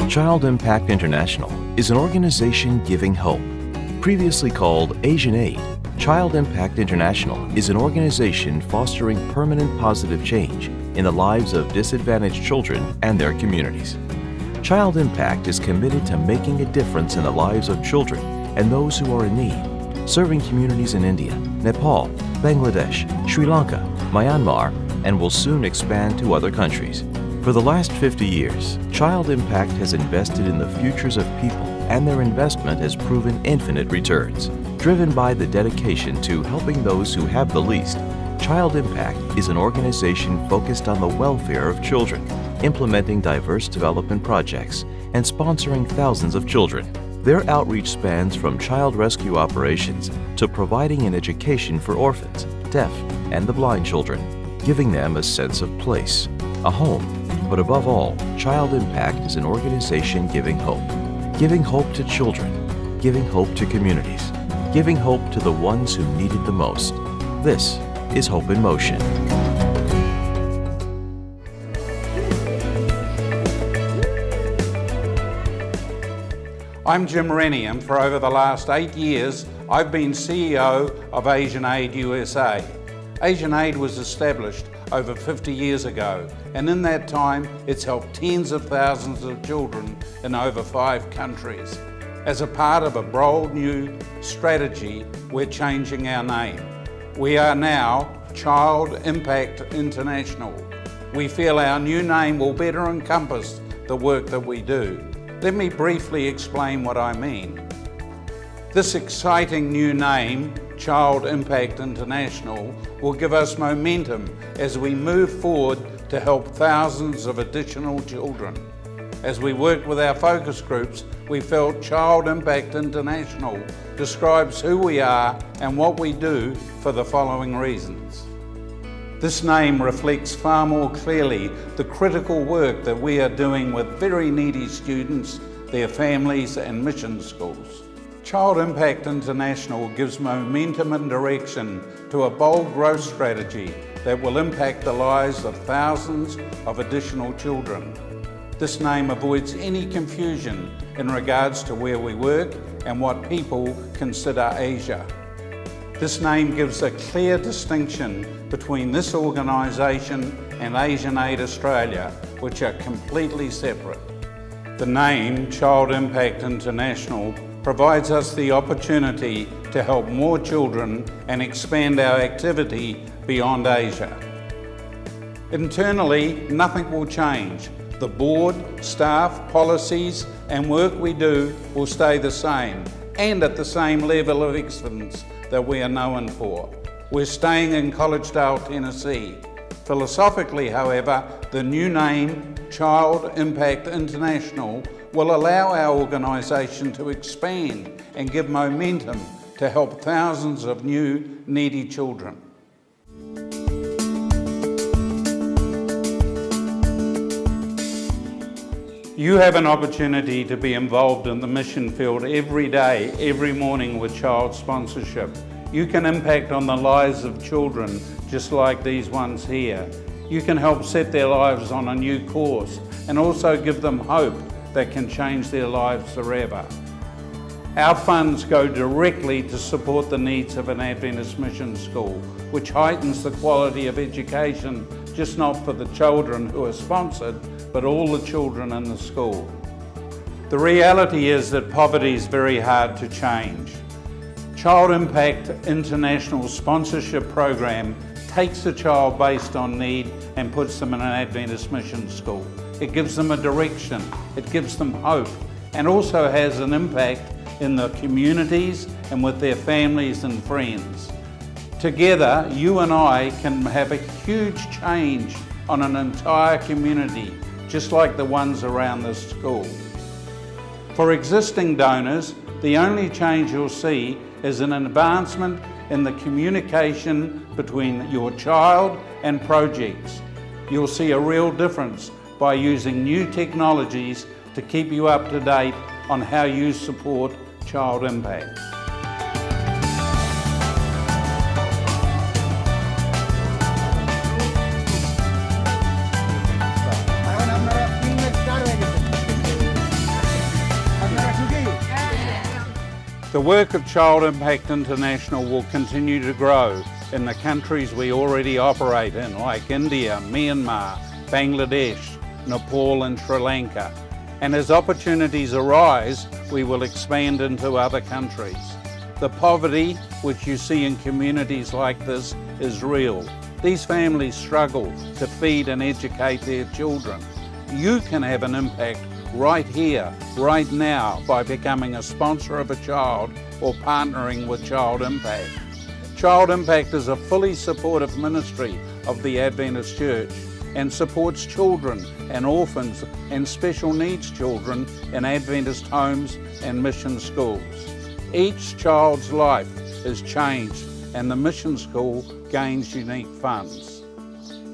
Child Impact International is an organization giving hope. Previously called Asian Aid, Child Impact International is an organization fostering permanent positive change in the lives of disadvantaged children and their communities. Child Impact is committed to making a difference in the lives of children and those who are in need, serving communities in India, Nepal, Bangladesh, Sri Lanka, Myanmar, and will soon expand to other countries. For the last 50 years, Child Impact has invested in the futures of people, and their investment has proven infinite returns. Driven by the dedication to helping those who have the least, Child Impact is an organization focused on the welfare of children, implementing diverse development projects, and sponsoring thousands of children. Their outreach spans from child rescue operations to providing an education for orphans, deaf, and the blind children, giving them a sense of place, a home. But above all, Child Impact is an organization giving hope to children, giving hope to communities, giving hope to the ones who need it the most. This is Hope in Motion. I'm Jim Rennie, and for over the last 8 years, I've been CEO of Asian Aid USA. Asian Aid was established over 50 years ago, and in that time it's helped tens of thousands of children in over 5 countries. As a part of a bold new strategy, we're changing our name. We are now Child Impact International. We feel our new name will better encompass the work that we do. Let me briefly explain what I mean. This exciting new name, Child Impact International, will give us momentum as we move forward to help thousands of additional children. As we worked with our focus groups, we felt Child Impact International describes who we are and what we do for the following reasons. This name reflects far more clearly the critical work that we are doing with very needy students, their families, and mission schools. Child Impact International gives momentum and direction to a bold growth strategy that will impact the lives of thousands of additional children. This name avoids any confusion in regards to where we work and what people consider Asia. This name gives a clear distinction between this organisation and Asian Aid Australia, which are completely separate. The name Child Impact International provides us the opportunity to help more children and expand our activity beyond Asia. Internally, nothing will change. The board, staff, policies and work we do will stay the same and at the same level of excellence that we are known for. We're staying in Collegedale, Tennessee. Philosophically, however, the new name, Child Impact International, will allow our organisation to expand and give momentum to help thousands of new, needy children. You have an opportunity to be involved in the mission field every day, every morning with child sponsorship. You can impact on the lives of children just like these ones here. You can help set their lives on a new course and also give them hope that can change their lives forever. Our funds go directly to support the needs of an Adventist mission school, which heightens the quality of education, just not for the children who are sponsored, but all the children in the school. The reality is that poverty is very hard to change. Child Impact International sponsorship program takes a child based on need and puts them in an Adventist mission school. It gives them a direction, it gives them hope, and also has an impact in the communities and with their families and friends. Together, you and I can have a huge change on an entire community, just like the ones around this school. For existing donors, the only change you'll see is an advancement in the communication between your child and projects. You'll see a real difference by using new technologies to keep you up to date on how you support Child Impact. The work of Child Impact International will continue to grow in the countries we already operate in, like India, Myanmar, Bangladesh, Nepal and Sri Lanka. And as opportunities arise, we will expand into other countries. The poverty which you see in communities like this is real. These families struggle to feed and educate their children. You can have an impact right here, right now, by becoming a sponsor of a child or partnering with Child Impact. Child Impact is a fully supportive ministry of the Adventist Church and supports children and orphans and special needs children in Adventist homes and mission schools. Each child's life is changed and the mission school gains unique funds.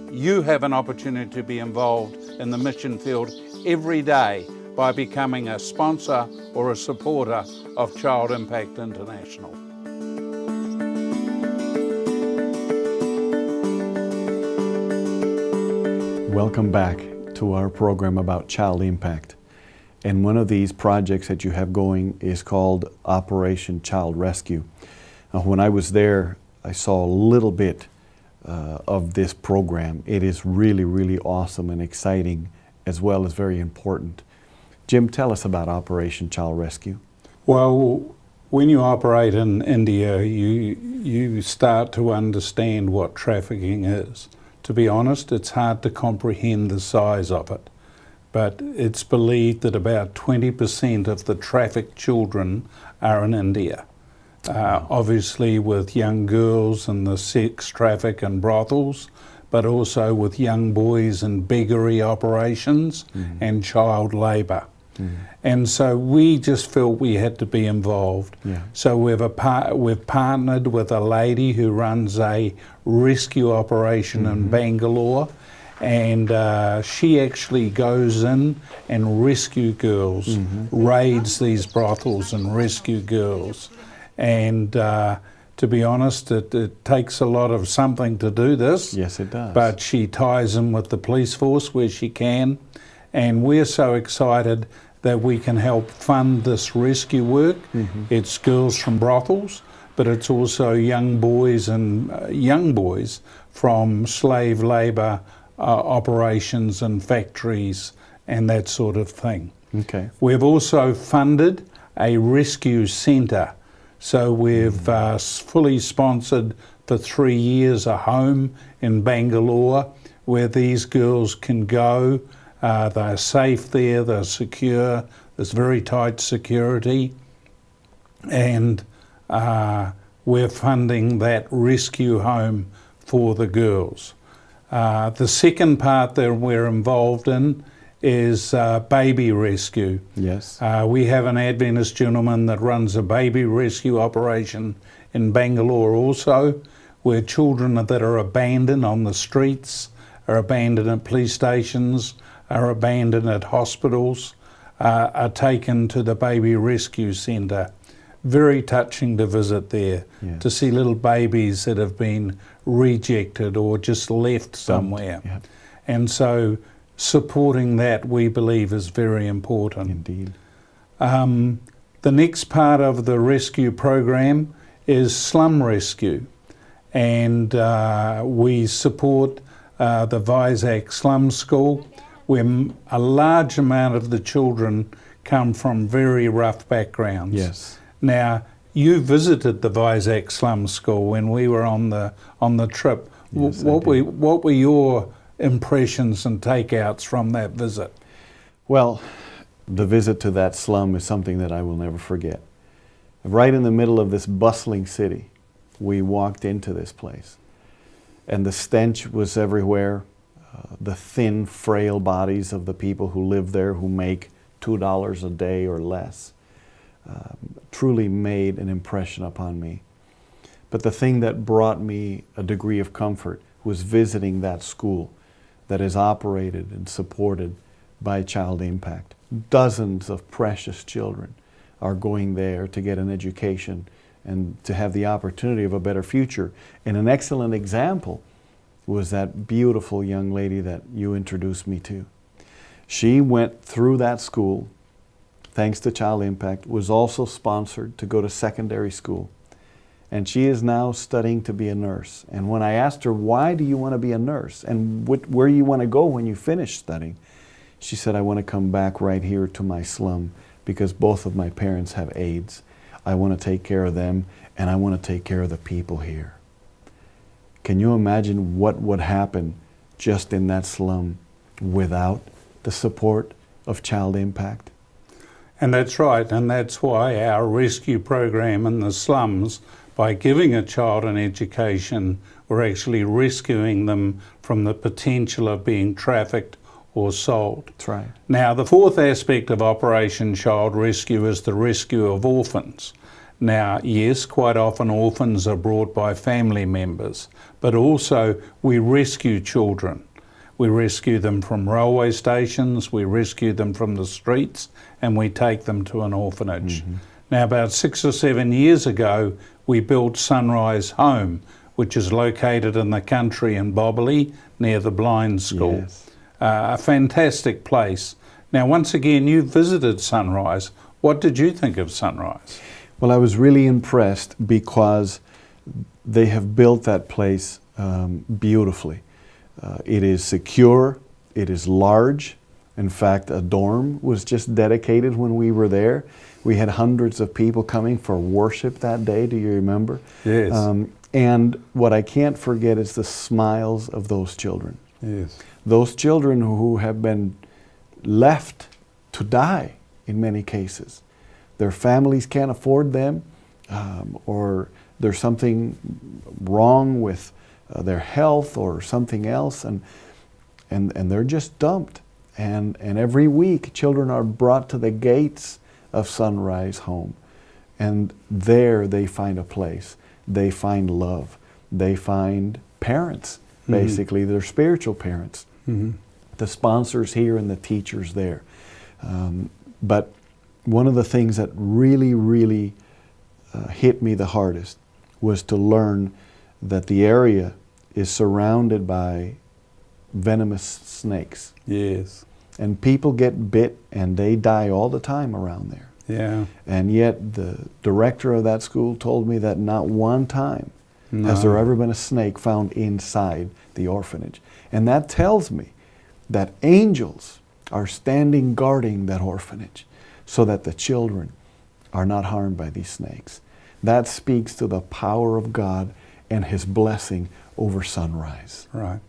You have an opportunity to be involved in the mission field every day by becoming a sponsor or a supporter of Child Impact International. Welcome back to our program about Child Impact. And one of these projects that you have going is called Operation Child Rescue. When I was there, I saw a little bit of this program. It is really, really awesome and exciting, as well as very important. Jim, tell us about Operation Child Rescue. Well, when you operate in India, you start to understand what trafficking is. To be honest, it's hard to comprehend the size of it. But it's believed that about 20% of the trafficked children are in India. Obviously with young girls in the sex traffic and brothels, but also with young boys in beggary operations and child labour. And so we just felt we had to be involved. So we've partnered with a lady who runs a rescue operation in Bangalore, and she actually goes in and rescue girls, raids these brothels and rescue girls. And to be honest, it takes a lot of something to do this. Yes, it does. But she ties them with the police force where she can. And we're so excited that we can help fund this rescue work. It's girls from brothels, but it's also young boys and young boys from slave labour operations and factories and that sort of thing. Okay. We've also funded a rescue centre. So we've fully sponsored for 3 years a home in Bangalore where these girls can go. They're safe there, they're secure, there's very tight security, and we're funding that rescue home for the girls. The second part that we're involved in is baby rescue. Yes. We have an Adventist gentleman that runs a baby rescue operation in Bangalore also, where children that are abandoned on the streets, are abandoned at police stations, are abandoned at hospitals, are taken to the baby rescue centre. Very touching to visit there, to see little babies that have been rejected or just left somewhere. And so supporting that, we believe, is very important. Indeed. The next part of the rescue program is Slum Rescue, and we support the Vizag Slum School, where a large amount of the children come from very rough backgrounds. Yes. Now, you visited the Vizag Slum School when we were on the trip. Yes, what were your impressions and takeouts from that visit? Well, the visit to that slum is something that I will never forget. Right in the middle of this bustling city, we walked into this place, and the stench was everywhere. The thin, frail bodies of the people who live there, who make $2 a day or less, truly made an impression upon me. But the thing that brought me a degree of comfort was visiting that school that is operated and supported by Child Impact. Dozens of precious children are going there to get an education and to have the opportunity of a better future. And an excellent example was that beautiful young lady that you introduced me to. She went through that school thanks to Child Impact, was also sponsored to go to secondary school. And she is now studying to be a nurse. And when I asked her, why do you want to be a nurse? And where you want to go when you finish studying? She said, I want to come back right here to my slum because both of my parents have AIDS. I want to take care of them, and I want to take care of the people here. Can you imagine what would happen just in that slum without the support of Child Impact? And that's right, and that's why our rescue program in the slums, by giving a child an education, we're actually rescuing them from the potential of being trafficked or sold. That's right. Now, the fourth aspect of Operation Child Rescue is the Rescue of Orphans. Now, yes, quite often orphans are brought by family members, but also we rescue children. We rescue them from railway stations, we rescue them from the streets, and we take them to an orphanage. Mm-hmm. Now, about 6 or 7 years ago, we built Sunrise Home, which is located in the country in Bobbley, near the blind school. Yes. A fantastic place. Now, once again, you visited Sunrise. What did you think of Sunrise? Well, I was really impressed because they have built that place beautifully. It is secure, it is large. In fact, a dorm was just dedicated when we were there. We had hundreds of people coming for worship that day, do you remember? Yes. And what I can't forget is the smiles of those children. Yes. Those children who have been left to die in many cases. Their families can't afford them, or there's something wrong with their health or something else, and they're just dumped. And every week, children are brought to the gates of Sunrise Home, and there they find a place. They find love. They find parents, basically, mm-hmm. Their spiritual parents. Mm-hmm. The sponsors here and the teachers there. But one of the things that really hit me the hardest was to learn that the area is surrounded by venomous snakes. Yes. And people get bit and they die all the time around there. Yeah. And yet the director of that school told me that not one time has there ever been a snake found inside the orphanage. And that tells me that angels are standing guarding that orphanage so that the children are not harmed by these snakes. That speaks to the power of God and His blessing over Sunrise. Right.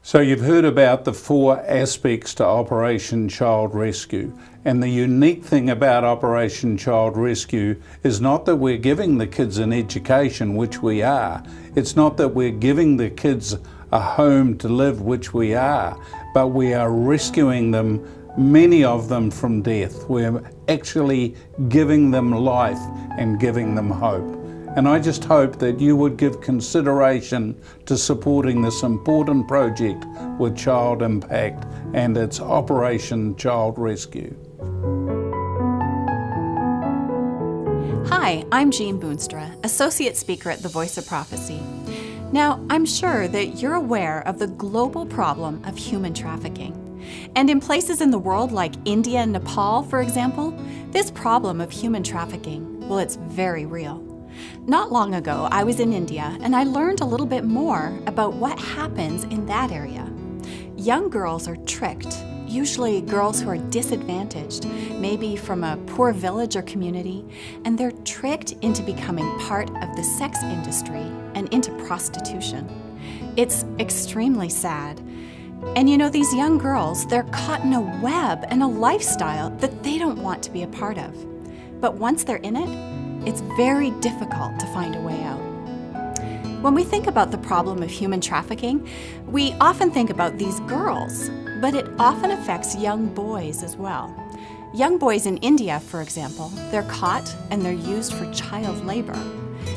So you've heard about the 4 aspects to Operation Child Rescue. And the unique thing about Operation Child Rescue is not that we're giving the kids an education, which we are. It's not that we're giving the kids a home to live, which we are. But we are rescuing them, many of them, from death. We're actually giving them life and giving them hope. And I just hope that you would give consideration to supporting this important project with Child Impact and its Operation Child Rescue. Hi, I'm Jean Boonstra, Associate Speaker at the Voice of Prophecy. Now, I'm sure that you're aware of the global problem of human trafficking. And in places in the world like India and Nepal, for example, this problem of human trafficking, well, it's very real. Not long ago, I was in India and I learned a little bit more about what happens in that area. Young girls are tricked, usually girls who are disadvantaged, maybe from a poor village or community, and they're tricked into becoming part of the sex industry and into prostitution. It's extremely sad. And you know, these young girls, they're caught in a web and a lifestyle that they don't want to be a part of. But once they're in it, it's very difficult to find a way out. When we think about the problem of human trafficking, we often think about these girls, but it often affects young boys as well. Young boys in India, for example, they're caught and they're used for child labor.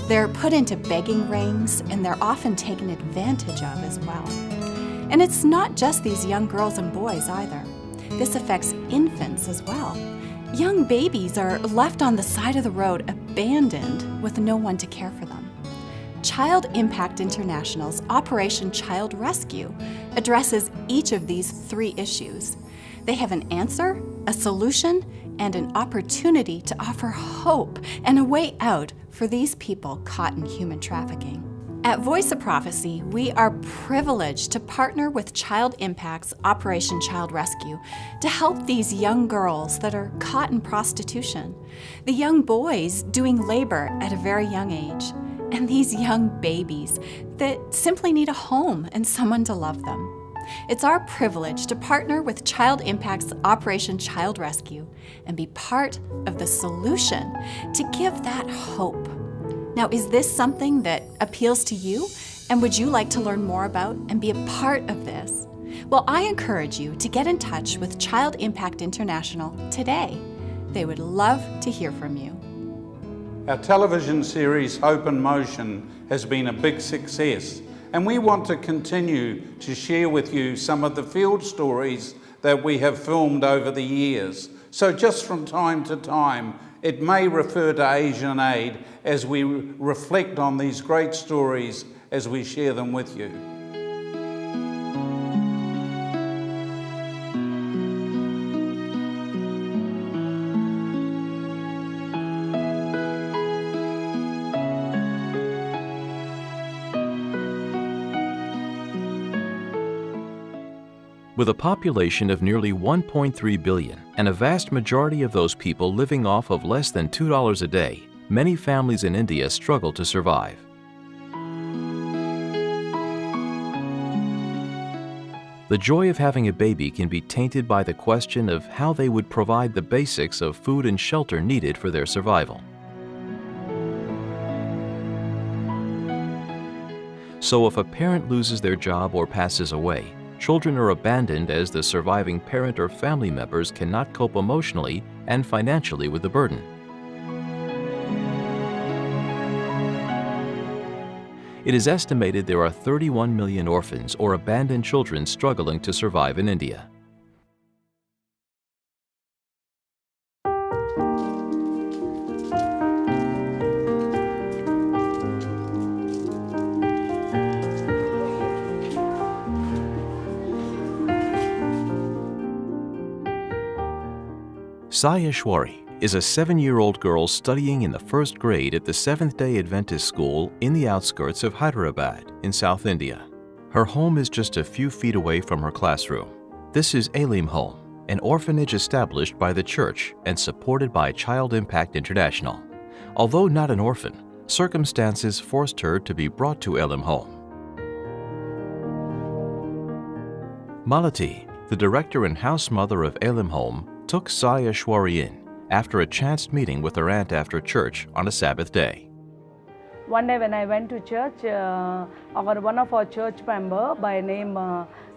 They're put into begging rings and they're often taken advantage of as well. And it's not just these young girls and boys either. This affects infants as well. Young babies are left on the side of the road, abandoned, with no one to care for them. Child Impact International's Operation Child Rescue addresses each of these 3 issues. They have an answer, a solution, and an opportunity to offer hope and a way out for these people caught in human trafficking. At Voice of Prophecy, we are privileged to partner with Child Impact's Operation Child Rescue to help these young girls that are caught in prostitution, the young boys doing labor at a very young age, and these young babies that simply need a home and someone to love them. It's our privilege to partner with Child Impact's Operation Child Rescue and be part of the solution to give that hope. Now, is this something that appeals to you? And would you like to learn more about and be a part of this? Well, I encourage you to get in touch with Child Impact International today. They would love to hear from you. Our television series Hope in Motion has been a big success, and we want to continue to share with you some of the field stories that we have filmed over the years. So just from time to time, it may refer to Asian Aid as we reflect on these great stories as we share them with you. With a population of nearly 1.3 billion and a vast majority of those people living off of less than $2 a day, many families in India struggle to survive. The joy of having a baby can be tainted by the question of how they would provide the basics of food and shelter needed for their survival. So if a parent loses their job or passes away, children are abandoned as the surviving parent or family members cannot cope emotionally and financially with the burden. It is estimated there are 31 million orphans or abandoned children struggling to survive in India. Sayeshwari is a 7-year-old girl studying in the 1st grade at the Seventh-day Adventist school in the outskirts of Hyderabad in South India. Her home is just a few feet away from her classroom. This is Alim Home, an orphanage established by the church and supported by Child Impact International. Although not an orphan, circumstances forced her to be brought to Alim Home. Malati, the director and house mother of Alim Home, took Sayeshwari in after a chance meeting with her aunt after church on a Sabbath day. One day when I went to church, one of our church member by name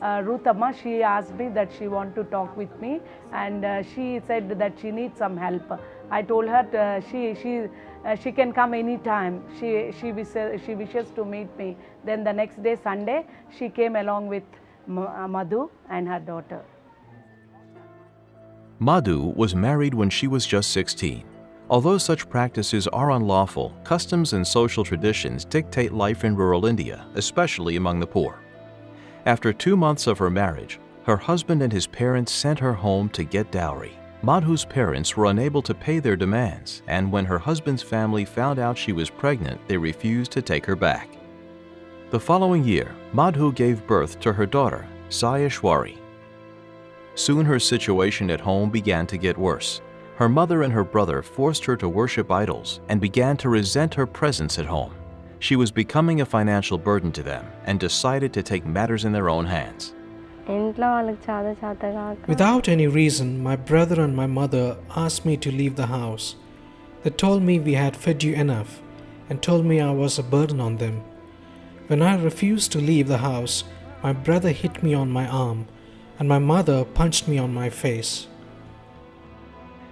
Ruthama, she asked me that she want to talk with me, and she said that she needs some help. I told her she can come anytime. She wishes to meet me. Then the next day, Sunday, she came along with Madhu and her daughter. Madhu was married when she was just 16. Although such practices are unlawful, customs and social traditions dictate life in rural India, especially among the poor. After 2 months of her marriage, her husband and his parents sent her home to get dowry. Madhu's parents were unable to pay their demands, and when her husband's family found out she was pregnant, they refused to take her back. The following year, Madhu gave birth to her daughter, Sayeshwari. Soon her situation at home began to get worse. Her mother and her brother forced her to worship idols and began to resent her presence at home. She was becoming a financial burden to them and decided to take matters in their own hands. Without any reason, my brother and my mother asked me to leave the house. They told me we had fed you enough and told me I was a burden on them. When I refused to leave the house, my brother hit me on my arm and my mother punched me on my face.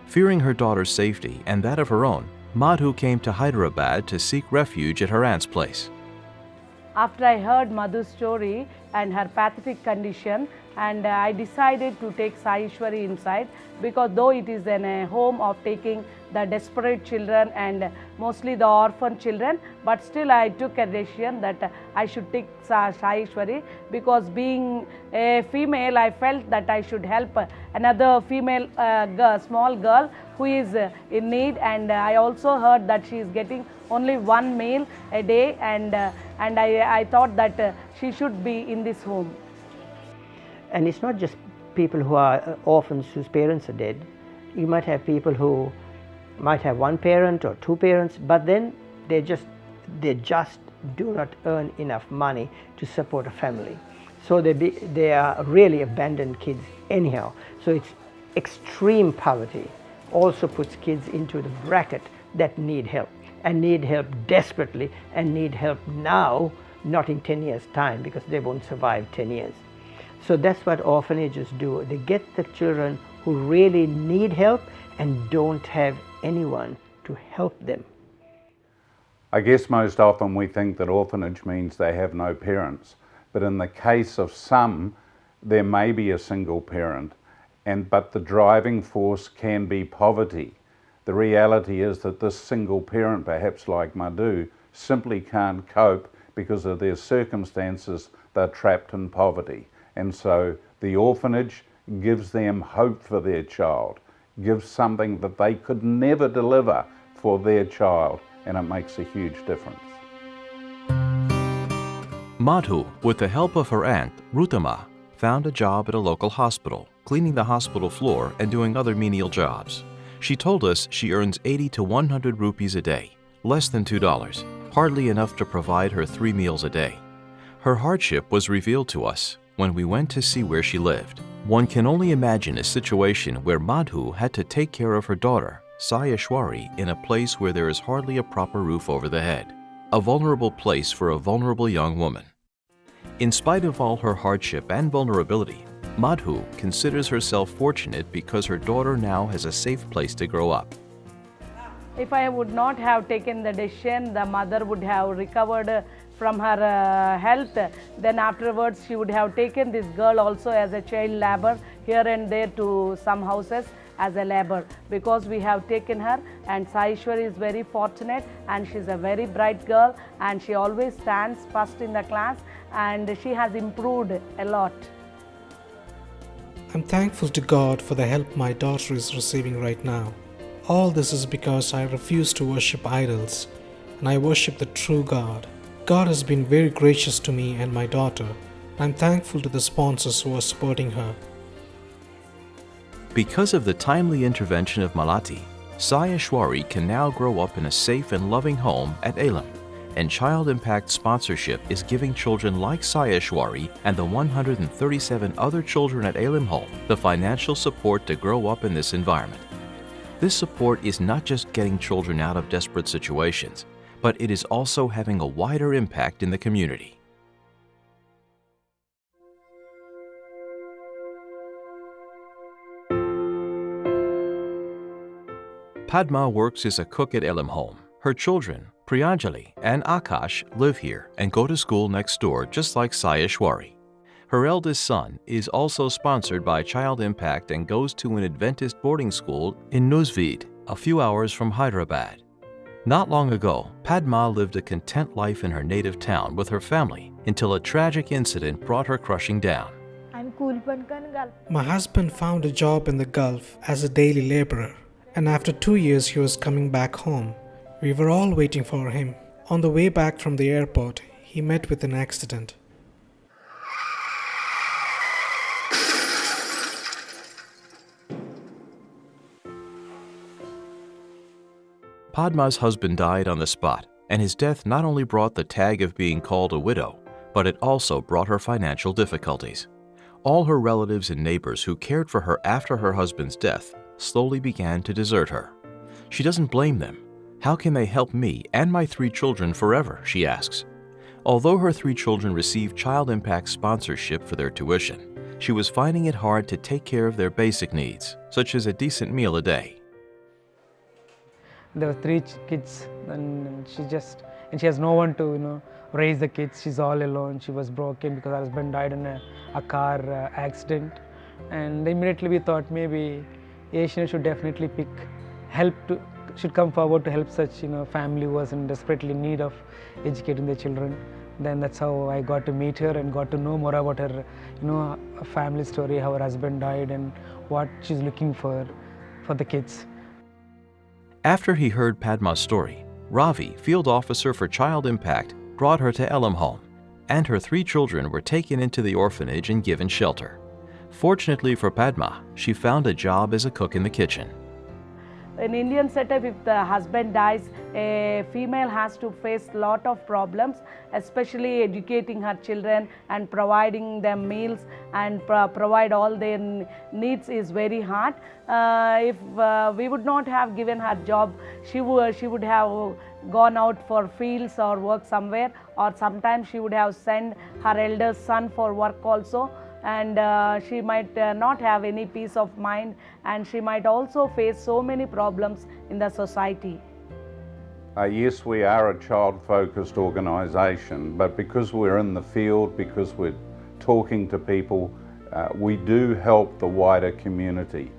Fearing her daughter's safety and that of her own, Madhu came to Hyderabad to seek refuge at her aunt's place. After I heard Madhu's story and her pathetic condition, and I decided to take Sayeshwari inside, because though it is a home of taking the desperate children and mostly the orphan children. But still I took a decision that I should take Sai Ishwari, because being a female, I felt that I should help another female girl, small girl who is in need. And I also heard that she is getting only one meal a day, and I thought that she should be in this home. And it's not just people who are orphans whose parents are dead. You might have people who might have one parent or two parents, but then they just do not earn enough money to support a family. So they are really abandoned kids anyhow. So it's extreme poverty also puts kids into the bracket that need help, and need help desperately, and need help now, not in 10 years' time, because they won't survive 10 years. So that's what orphanages do. They get the children who really need help and don't have anyone to help them. I guess most often we think that orphanage means they have no parents, but in the case of some, there may be a single parent, but the driving force can be poverty. The reality is that this single parent, perhaps like Madhu, simply can't cope because of their circumstances. They're trapped in poverty. And so the orphanage gives them hope for their child, gives something that they could never deliver for their child, and it makes a huge difference. Madhu, with the help of her aunt, Rutama, found a job at a local hospital, cleaning the hospital floor and doing other menial jobs. She told us she earns 80 to 100 rupees a day, less than $2, hardly enough to provide her 3 meals a day. Her hardship was revealed to us when we went to see where she lived. One can only imagine a situation where Madhu had to take care of her daughter, Sai Ishwari, in a place where there is hardly a proper roof over the head, a vulnerable place for a vulnerable young woman. In spite of all her hardship and vulnerability, Madhu considers herself fortunate because her daughter now has a safe place to grow up. If I would not have taken the decision, the mother would have recovered from her health. Then afterwards she would have taken this girl also as a child labor here and there to some houses as a labor, because we have taken her. And Sai Ishwari is very fortunate, and she's a very bright girl, and she always stands first in the class, and she has improved a lot. I'm thankful to God for the help my daughter is receiving right now. All this is because I refuse to worship idols, and I worship the true God. God has been very gracious to me and my daughter. I'm thankful to the sponsors who are supporting her. Because of the timely intervention of Malati, Sai Ishwari can now grow up in a safe and loving home at Elam, and Child Impact Sponsorship is giving children like Sai Ishwari and the 137 other children at Elam Home the financial support to grow up in this environment. This support is not just getting children out of desperate situations, but it is also having a wider impact in the community. Padma works as a cook at Elam Home. Her children, Priyanjali and Akash, live here and go to school next door just like Sai Ishwari. Her eldest son is also sponsored by Child Impact and goes to an Adventist boarding school in Nuzvid, a few hours from Hyderabad. Not long ago, Padma lived a content life in her native town with her family until a tragic incident brought her crushing down. My husband found a job in the Gulf as a daily laborer, and after 2 years he was coming back home. We were all waiting for him. On the way back from the airport, he met with an accident. Padma's husband died on the spot, and his death not only brought the tag of being called a widow, but it also brought her financial difficulties. All her relatives and neighbors who cared for her after her husband's death slowly began to desert her. She doesn't blame them. How can they help me and my 3 children forever, she asks. Although her 3 children received Child Impact sponsorship for their tuition, she was finding it hard to take care of their basic needs, such as a decent meal a day. There were 3 kids, and she has no one to raise the kids. She's all alone. She was broken because her husband died in a car accident, and immediately we thought maybe Asian should definitely help to should come forward to help such family who was in desperately need of educating their children. Then that's how I got to meet her and got to know more about her family story, how her husband died and what she's looking for the kids. After he heard Padma's story, Ravi, field officer for Child Impact, brought her to Elam Home, and her 3 children were taken into the orphanage and given shelter. Fortunately for Padma, she found a job as a cook in the kitchen. In Indian setup, if the husband dies, a female has to face a lot of problems, especially educating her children and providing them meals and provide all their needs is very hard. If we would not have given her job, she would have gone out for fields or work somewhere, or sometimes she would have sent her eldest son for work also. And she might not have any peace of mind, and she might also face so many problems in the society. Yes, we are a child-focused organisation, but because we're in the field, because we're talking to people, we do help the wider community.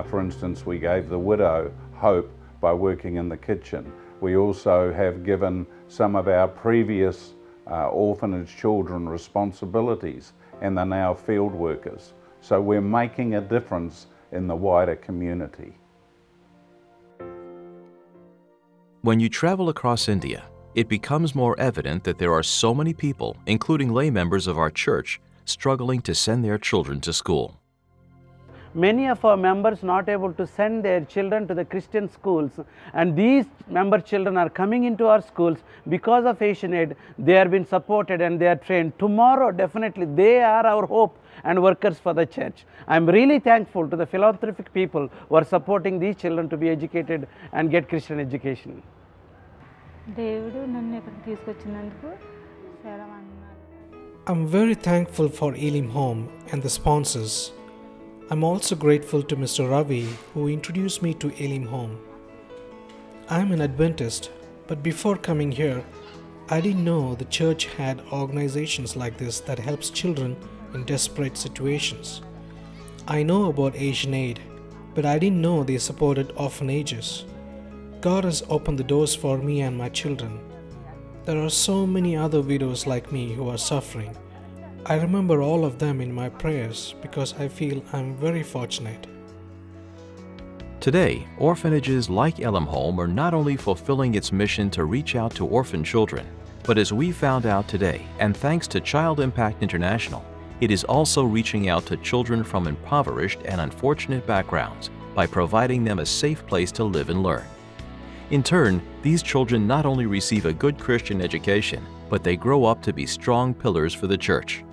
For instance, we gave the widow hope by working in the kitchen. We also have given some of our previous orphanage children responsibilities, and they're now field workers. So we're making a difference in the wider community. When you travel across India, it becomes more evident that there are so many people, including lay members of our church, struggling to send their children to school. Many of our members not able to send their children to the Christian schools, and these member children are coming into our schools because of Asian Aid. They are being supported and they are trained. Tomorrow, definitely, they are our hope and workers for the church. I am really thankful to the philanthropic people who are supporting these children to be educated and get Christian education. I'm very thankful for Elim Home and the sponsors. I'm also grateful to Mr. Ravi who introduced me to Elim Home. I'm an Adventist, but before coming here, I didn't know the church had organizations like this that helps children in desperate situations. I know about Asian Aid, but I didn't know they supported orphanages. God has opened the doors for me and my children. There are so many other widows like me who are suffering. I remember all of them in my prayers because I feel I'm very fortunate. Today, orphanages like Elam Home are not only fulfilling its mission to reach out to orphan children, but as we found out today, and thanks to Child Impact International, it is also reaching out to children from impoverished and unfortunate backgrounds by providing them a safe place to live and learn. In turn, these children not only receive a good Christian education, but they grow up to be strong pillars for the church.